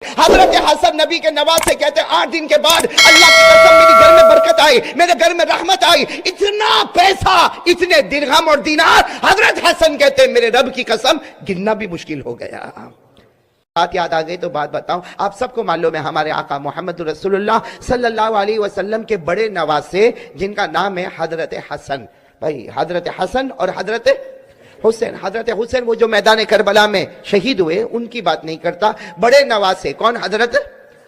حضرت حسن نبی کے نواسے کہتے ہیں 8 دن کے بعد اللہ کی قسم میرے گھر میں برکت آئی، میرے گھر میں رحمت آئی، اتنا پیسہ، اتنے درہم اور دینار، حضرت حسن کہتے ہیں میرے رب کی قسم گننا بھی مشکل ہو گیا۔ بات یاد آ گئی تو بات بتاؤں، آپ سب کو معلوم ہے ہمارے آقا محمد رسول اللہ صلی اللہ علیہ وسلم کے بڑے نواسے جن کا نام ہے حضرت حسن، بھائی حضرت حسن اور حضرت حسین۔ حضرت حسین وہ جو میدان کربلا میں شہید ہوئے ان کی بات نہیں کرتا، بڑے نواسے کون؟ حضرت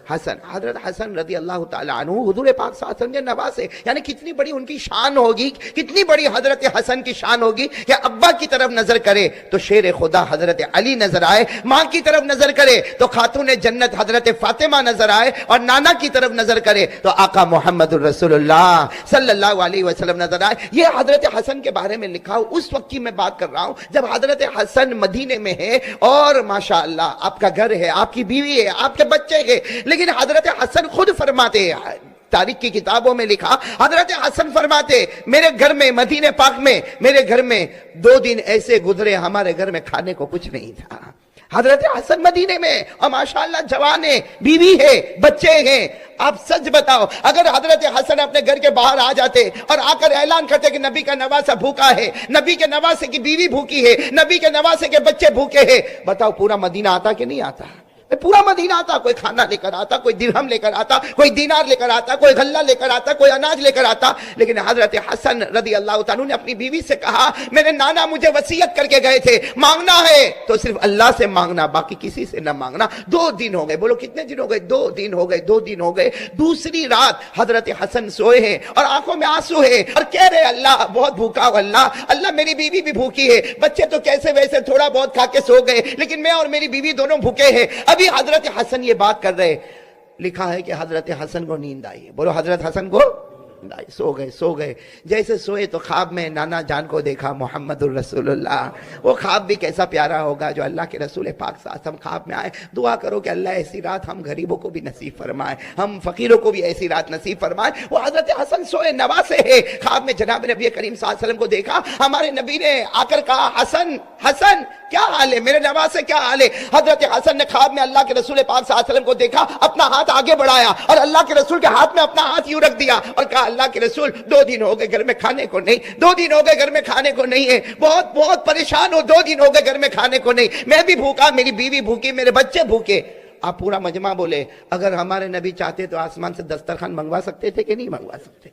حسن۔ حضرت حسن رضی اللہ تعالیٰ عنہ حضور پاک صلی اللہ علیہ وسلم کے نواسے، یعنی کتنی بڑی ان کی شان ہوگی، کتنی بڑی حضرت حسن کی شان ہوگی کہ ابا کی طرف نظر کرے تو شیر خدا حضرت علی نظر آئے، ماں کی طرف نظر کرے تو خاتون جنت حضرت فاطمہ نظر آئے، اور نانا کی طرف نظر کرے تو آقا محمد الرسول اللہ صلی اللہ علیہ وسلم نظر آئے۔ یہ حضرت حسن کے بارے میں لکھا ہو، اس وقت کی میں بات کر رہا ہوں جب حضرت حسن مدینے میں ہے اور ماشاءاللہ آپ کا گھر ہے، آپ کی بیوی ہے، آپ کے بچے ہیں، لیکن حضرت حسن خود فرماتے ہیں، تاریخ کی کتابوں میں لکھا، حضرت حسن فرماتے میرے گھر میں مدینہ پاک میں میرے گھر میں 2 دن ایسے گزرے ہمارے گھر میں کھانے کو کچھ نہیں تھا۔ حضرت حسن مدینے میں اور ماشاءاللہ جوان ہے، بیوی ہے، بچے ہیں۔ آپ سچ بتاؤ اگر حضرت حسن اپنے گھر کے باہر آ جاتے اور آ کر اعلان کرتے کہ نبی کا نواسہ بھوکا ہے، نبی کے نواسے کی بیوی بھوکی ہے، نبی کے نواسے کے بچے بھوکے ہیں، بتاؤ پورا مدینہ آتا کہ نہیں آتا؟ پورا مدینہ آتا، کوئی کھانا لے کر آتا، کوئی درہم لے کر آتا، کوئی دینار لے کر آتا، کوئی غلہ لے کر آتا، کوئی اناج لے کر آتا۔ لیکن حضرت حسن رضی اللہ تعالیٰ نے اپنی بیوی سے کہا میرے نانا مجھے وصیت کر کے گئے تھے مانگنا ہے تو صرف اللہ سے مانگنا، باقی کسی سے نہ مانگنا۔ 2 دن ہو گئے، بولو کتنے دن ہو گئے؟ 2 دن ہو گئے، 2 دن ہو گئے۔ دوسری رات حضرت حسن سوئے ہیں اور آنکھوں میں آنسو ہے اور کہہ رہے اللہ بہت بھوکا ہوں، اللہ میری بیوی بھی بھوکی ہے، بچے تو کیسے ویسے تھوڑا بہت کھا کے سو گئے لیکن میں اور میری بیوی دونوں بھوکے ہیں۔ ابھی حضرت حسن یہ بات کر رہے، لکھا ہے کہ حضرت حسن کو نیند آئی، بولو حضرت حسن کو نیند آئی، سو گئے۔ جیسے سوئے تو خواب میں نانا جان کو دیکھا محمد الرسول اللہ۔ وہ خواب بھی کیسا پیارا ہوگا جو اللہ کے رسول پاک صلی اللہ علیہ وسلم خواب میں آئے۔ دعا کرو کہ اللہ ایسی رات ہم غریبوں کو بھی نصیب فرمائے، ہم فقیروں کو بھی ایسی رات نصیب فرمائے۔ وہ حضرت حسن سوئے، نواسے ہے، خواب میں جناب نبی کریم صلی اللہ علیہ وسلم کو دیکھا۔ ہمارے نبی نے آ کر کہا حسن حسن کیا حال ہے، میرے نواسے کیا حال ہے؟ حضرت حسن نے خواب میں اللہ کے رسول پاک صلی اللہ علیہ وسلم کو دیکھا، اپنا ہاتھ آگے بڑھایا اور اللہ کے رسول کے ہاتھ میں اپنا ہاتھ یوں رکھ دیا اور کہا اللہ کے رسول 2 دن ہو گئے گھر میں کھانے کو نہیں، 2 دن ہو گئے گھر میں کھانے کو نہیں ہے، بہت پریشان ہو، 2 دن ہو گئے گھر میں کھانے کو نہیں، میں بھی بھوکا، میری بیوی بھوکی، میرے بچے بھوکے۔ آپ پورا مجمع بولے اگر ہمارے نبی چاہتے تو آسمان سے دسترخوان منگوا سکتے تھے کہ نہیں منگوا سکتے؟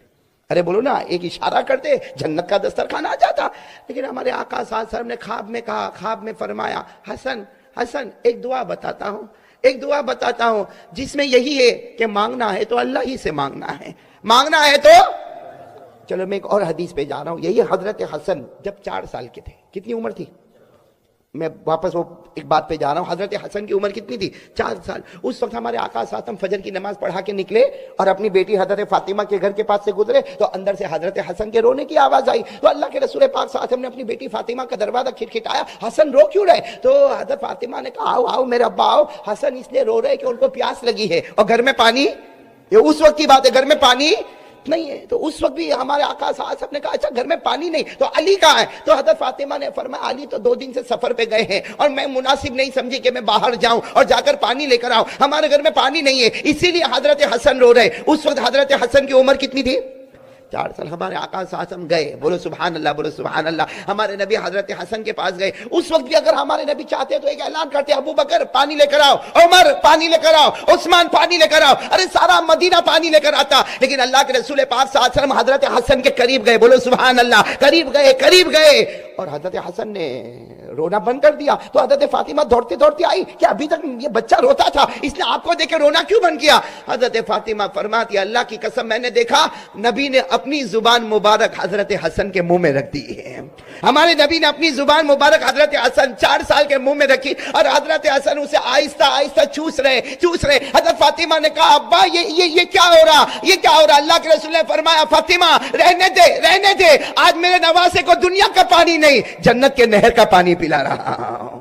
ارے بولو نا، ایک اشارہ کرتے جنت کا دسترخوان آ جاتا۔ لیکن ہمارے آقا صلی اللہ علیہ وسلم نے خواب میں کہا، خواب میں فرمایا حسن حسن ایک دعا بتاتا ہوں، ایک دعا بتاتا ہوں جس میں یہی ہے کہ مانگنا ہے تو اللہ ہی سے مانگنا ہے، مانگنا ہے تو چلو میں ایک اور حدیث پہ جا رہا ہوں۔ یہی حضرت حسن جب 4 سال کے تھے، کتنی عمر تھی؟ میں واپس وہ ایک بات پہ جا رہا ہوں، حضرت حسن کی عمر کتنی تھی؟ 4 سال۔ اس وقت ہمارے آقا صلی اللہ علیہ وسلم فجر کی نماز پڑھا کے نکلے اور اپنی بیٹی حضرت فاطمہ کے گھر کے پاس سے گزرے تو اندر سے حضرت حسن کے رونے کی آواز آئی، تو اللہ کے رسول پاک صلی اللہ علیہ وسلم نے اپنی بیٹی فاطمہ کا دروازہ کھٹکھٹایا، حسن رو کیوں رہے؟ تو حضرت فاطمہ نے کہا آؤ میرے ابا آؤ، حسن اس لیے رو رہے کہ ان کو پیاس لگی ہے اور گھر میں پانی، یہ اس وقت کی بات ہے، گھر میں پانی نہیں ہے۔ تو اس وقت بھی ہمارے آقا صلی اللہ علیہ وسلم نے کہا اچھا گھر میں پانی نہیں تو علی کہاں ہے؟ تو حضرت فاطمہ نے فرمایا علی تو 2 دن سے سفر پہ گئے ہیں اور میں مناسب نہیں سمجھی کہ میں باہر جاؤں اور جا کر پانی لے کر آؤں، ہمارے گھر میں پانی نہیں ہے، اسی لیے حضرت حسن رو رہے۔ اس وقت حضرت حسن کی عمر کتنی تھی؟ 4 سال۔ ہمارے آقا صلی اللہ علیہ وسلم گئے، بولو سبحان اللہ، بولو سبحان اللہ، ہمارے نبی حضرت حسن کے پاس گئے۔ اس وقت بھی اگر ہمارے نبی چاہتے تو ایک اعلان کرتے ابو بکر پانی لے کر آؤ، عمر پانی لے کر آؤ، عثمان پانی لے کر آؤ، ارے سارا مدینہ پانی لے کر آتا۔ لیکن اللہ کے رسول پاک صلی اللہ علیہ وسلم حضرت حسن کے قریب گئے، بولو سبحان اللہ، قریب گئے اور حضرت حسن نے رونا بند کر دیا۔ تو حضرت فاطمہ دوڑتے دوڑتے آئی کہ ابھی تک یہ بچہ روتا تھا، اس نے آپ کو دیکھ کے رونا کیوں بند کیا؟ حضرت فاطمہ فرماتی اللہ کی قسم میں نے دیکھا نبی نے اپنی زبان مبارک حضرت حسن کے منہ میں رکھ دی ہے، ہمارے نبی نے اپنی زبان مبارک حضرت حسن 4 سال کے منہ میں رکھی اور حضرت حسن اسے آہستہ آہستہ چوس رہے۔ حضرت فاطمہ نے کہا ابا یہ کیا ہو رہا، یہ کیا ہو رہا؟ اللہ کے رسول نے فرمایا فاطمہ رہنے دے، آج میرے نواسے کو دنیا کا پانی نہیں جنت کے نہر کا پانی پلا رہا ہوں۔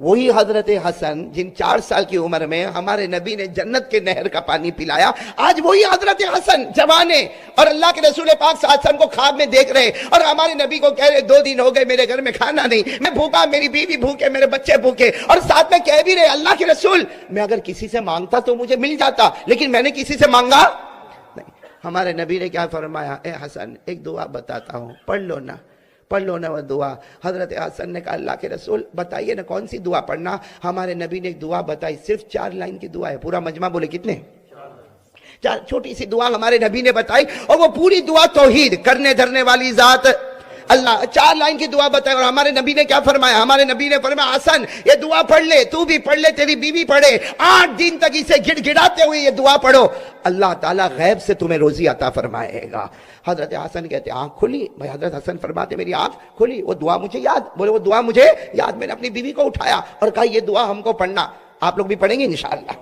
وہی حضرت حسن جن 4 سال کی عمر میں ہمارے نبی نے جنت کے نہر کا پانی پلایا، آج وہی حضرت حسن جوان ہے اور اللہ کے رسول پاک صلی اللہ علیہ وسلم کو خواب میں دیکھ رہے اور ہمارے نبی کو کہہ رہے 2 دن ہو گئے میرے گھر میں کھانا نہیں، میں بھوکا، میری بیوی بھوکے، میرے بچے بھوکے، اور ساتھ میں کہہ بھی رہے اللہ کے رسول میں اگر کسی سے مانگتا تو مجھے مل جاتا، لیکن میں نے کسی سے مانگا نہیں۔ ہمارے نبی نے کیا فرمایا، اے حسن ایک دعا بتاتا ہوں، پڑھ لو نا وہ دعا۔ حضرت حسن نے کہا اللہ کے رسول بتائیے نا کون سی دعا پڑھنا۔ ہمارے نبی نے ایک دعا بتائی، صرف 4 لائن کی دعا ہے، پورا مجمع بولے کتنے؟ 4 چھوٹی سی دعا ہمارے نبی نے بتائی، اور وہ پوری دعا توحید، کرنے دھرنے والی ذات اللہ، 4 لائن کی دعا بتائی۔ اور ہمارے نبی نے کیا فرمایا، ہمارے نبی نے فرمایا حسن یہ دعا پڑھ لے، تو بھی پڑھ لے، تیری بیوی پڑھے، 8 دن تک اسے گڑ گڑاتے ہوئے یہ دعا پڑھو، اللہ تعالیٰ غیب سے تمہیں روزی عطا فرمائے گا۔ حضرت حسن کہتے آنکھ کھلی، بھائی حضرت حسن فرماتے میری آنکھ کھلی، وہ دعا مجھے یاد، بولے وہ دعا مجھے یاد، میں نے اپنی بیوی کو اٹھایا اور کہا یہ دعا ہم کو پڑھنا، آپ لوگ بھی پڑھیں گے انشاءاللہ،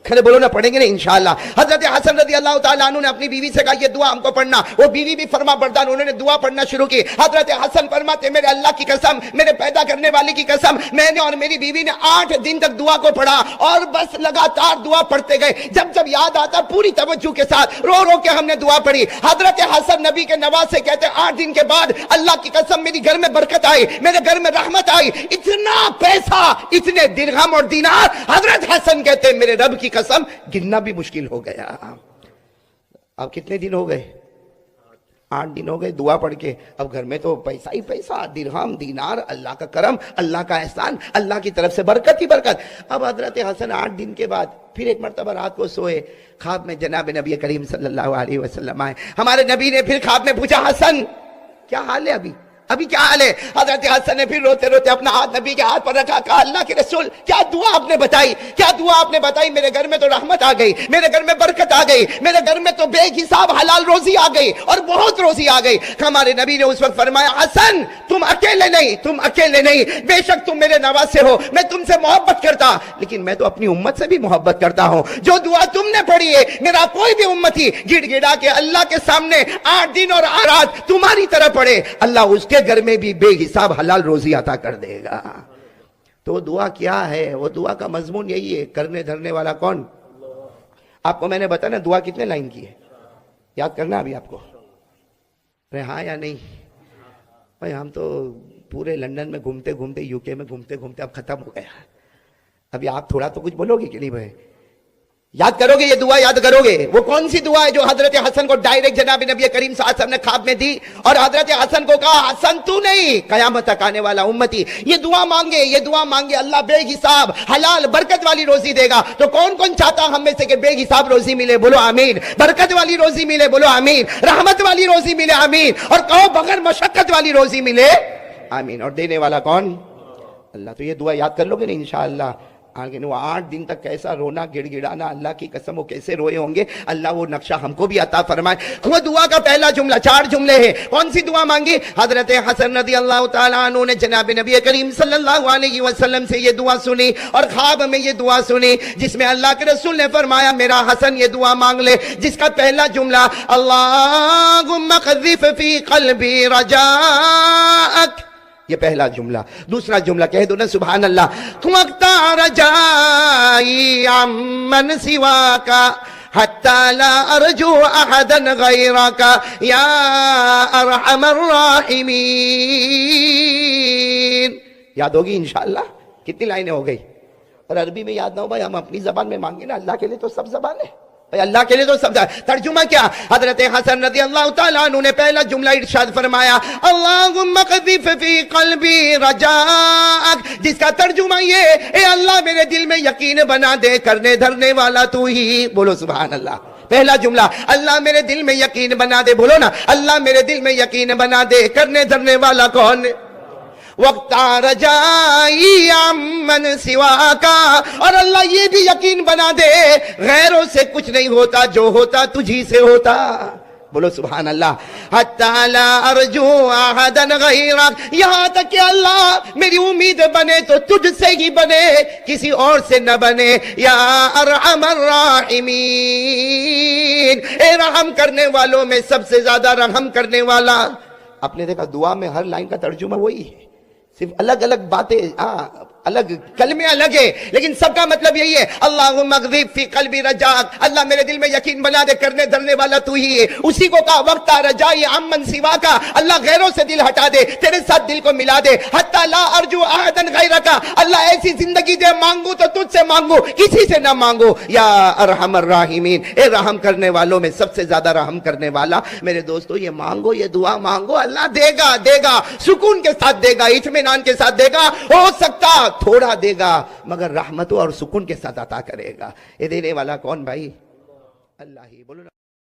کھڑے بولو نا پڑھیں گے نا انشاءاللہ۔ حضرت حسن رضی اللہ تعالیٰ عنہ نے اپنی بیوی سے کہا یہ دعا ہم کو پڑھنا، وہ بیوی بھی فرما بردار، انہوں نے دعا پڑھنا شروع کی۔ حضرت حسن فرماتے میرے اللہ کی قسم، میرے پیدا کرنے والی کی قسم، میں نے اور میری بیوی نے 8 دن تک دعا کو پڑھا اور بس لگاتار دعا پڑھتے گئے، جب جب یاد آتا پوری توجہ کے ساتھ رو رو کے ہم نے دعا پڑھی۔ حضرت حسن نبی کے نواز سے کہتے 8 دن کے بعد اللہ کی قسم میری گھر میں برکت آئی، میرے گھر میں رحمت آئی، اتنا پیسہ، اتنے درہم اور دینار، حضرت حسن کہتے میرے رب کی قسم گننا بھی مشکل ہو گیا۔ اب کتنے دن ہو گئے؟ 8 دن ہو گئے دعا پڑھ کے، اب گھر میں تو پیسہ ہی پیسہ، درہم دینار، اللہ کا کرم، اللہ کا احسان، اللہ کی طرف سے برکت ہی برکت۔ اب حضرت حسن 8 دن کے بعد پھر ایک مرتبہ رات کو سوئے، خواب میں جناب نبی کریم صلی اللہ علیہ وسلم آئے۔ ہمارے نبی نے پھر خواب میں پوچھا حسن کیا حال ہے، ابھی کیا حال ہے؟ حضرت حسن نے پھر روتے روتے اپنا ہاتھ نبی کے ہاتھ پر رکھا، کہا اللہ کے رسول کیا دعا آپ نے بتائی، کیا دعا آپ نے بتائی، میرے گھر میں تو رحمت آ گئی، میرے گھر میں برکت آ گئی، میرے گھر میں تو بے حساب حلال روزی آ گئی اور بہت روزی آ گئی۔ ہمارے نبی نے اس وقت فرمایا حسن تم اکیلے نہیں، بے شک تم میرے نواسے ہو، میں تم سے محبت کرتا، لیکن میں تو اپنی امت سے بھی محبت کرتا ہوں۔ جو دعا تم نے پڑھی ہے میرا کوئی بھی امتی گڑ گڑا کے اللہ کے سامنے 8 دن اور رات تمہاری طرح پڑھے، اللہ اس کے گھر میں بھی بے حساب حلال روزی عطا کر دے گا۔ تو دعا کیا ہے؟ وہ دعا کا مضمون یہی ہے، کرنے دھرنے والا کون؟ آپ کو میں نے بتایا نا دعا کتنے لائن کی ہے، یاد کرنا ابھی آپ کو، ہاں یا نہیں؟ بھائی ہم تو پورے لندن میں گھومتے گھومتے، یو کے میں گھومتے گھومتے اب ختم ہو گیا، ابھی آپ تھوڑا تو کچھ بولو گے کہ نہیں بھائی؟ یاد کرو گے یہ دعا، یاد کرو گے؟ وہ کون سی دعا ہے جو حضرت حسن کو ڈائریکٹ جناب نبی کریم صلی اللہ علیہ وسلم نے خواب میں دی اور حضرت حسن کو کہا حسن تو نہیں، قیامت تک آنے والا امتی یہ دعا مانگے اللہ بے حساب حلال برکت والی روزی دے گا۔ تو کون چاہتا ہم میں سے کہ بے حساب روزی ملے؟ بولو آمین۔ برکت والی روزی ملے؟ بولو آمین۔ رحمت والی روزی ملے؟ آمین۔ اور کہو بغیر مشقت والی روزی ملے؟ آمین۔ اور دینے والا کون؟ اللہ۔ تو یہ دعا یاد کر لو گے نا انشاءاللہ؟ آگے وہ 8 دن تک کیسا رونا گڑ گڑانا، اللہ کی قسم وہ کیسے روئے ہوں گے، اللہ وہ نقشہ ہم کو بھی عطا فرمائے۔ وہ دعا کا پہلا جملہ، 4 جملے ہیں۔ کون سی دعا مانگی؟ حضرت حسن رضی اللہ تعالیٰ عنہ نے جناب نبی کریم صلی اللہ علیہ وسلم سے یہ دعا سنی اور خواب میں یہ دعا سنی، جس میں اللہ کے رسول نے فرمایا میرا حسن یہ دعا مانگ لے، جس کا پہلا جملہ اللہم قذف فی قلبی رجاءک، یہ پہلا جملہ۔ دوسرا جملہ کہہ دو نا سبحان اللہ، وَاقْطَعْ رَجَائِي عَمَّنْ سِوَاكَ حَتَّى لَا أَرْجُو أَحَدًا غَيْرَكَ يَا أَرْحَمَ الرَّاحِمِينَ۔ یاد ہوگی انشاءاللہ؟ کتنی لائنیں ہو گئی؟ اور عربی میں یاد نہ ہو بھائی، ہم اپنی زبان میں مانگیں نا، اللہ کے لیے تو سب زبان ہے بھائی، اللہ کے لیے تو سب زبان۔ ترجمہ کیا؟ حضرت حسن رضی اللہ تعالیٰ عنہ نے پہلا جملہ ارشاد فرمایا اللہم قذف فی قلبی رجاءک، جس کا ترجمہ یہ اے اللہ میرے دل میں یقین بنا دے، کرنے دھرنے والا تو ہی، بولو سبحان اللہ۔ پہلا جملہ اللہ میرے دل میں یقین بنا دے، بولو نا اللہ میرے دل میں یقین بنا دے، کرنے دھرنے والا کون؟ وَاقْطَعْ رَجَائِي عَمَّنْ سِوَاكَ، اور اللہ یہ بھی یقین بنا دے غیروں سے کچھ نہیں ہوتا، جو ہوتا تجھی سے ہوتا، بولو سبحان اللہ۔ حَتَّى لَا أَرْجُو أَحَدًا غَيْرَكَ، یہاں تک کہ اللہ میری امید بنے تو تجھ سے ہی بنے، کسی اور سے نہ بنے۔ یا ارحم الراحمین، اے رحم کرنے والوں میں سب سے زیادہ رحم کرنے والا۔ آپ نے دیکھا دعا میں ہر لائن کا ترجمہ وہی ہے، صرف الگ الگ باتیں، الگ کلمے الگ ہے لیکن سب کا مطلب یہی ہے اللہم اغذف فی قلبی رجاک، اللہ میرے دل میں یقین بنا دے، کرنے دھرنے والا تو ہی ہے. اسی کو کہا وقت رجائی عمن سوا کا، اللہ غیروں سے دل ہٹا دے، تیرے ساتھ دل کو ملا دے. حتی لا ارجو احدا غیرک، اللہ ایسی زندگی دے مانگو تو تجھ سے مانگو، کسی سے نہ مانگو. یا ارحم الراحمین، اے رحم کرنے والوں میں سب سے زیادہ رحم کرنے والا. میرے دوستو یہ مانگو، یہ دعا مانگو، اللہ دے گا، دے گا، سکون کے ساتھ دے گا، اطمینان کے ساتھ دے گا. ہو سکتا تھوڑا دے گا مگر رحمتوں اور سکون کے ساتھ عطا کرے گا. یہ دینے والا کون بھائی؟ اللہ ہی. بولو نا.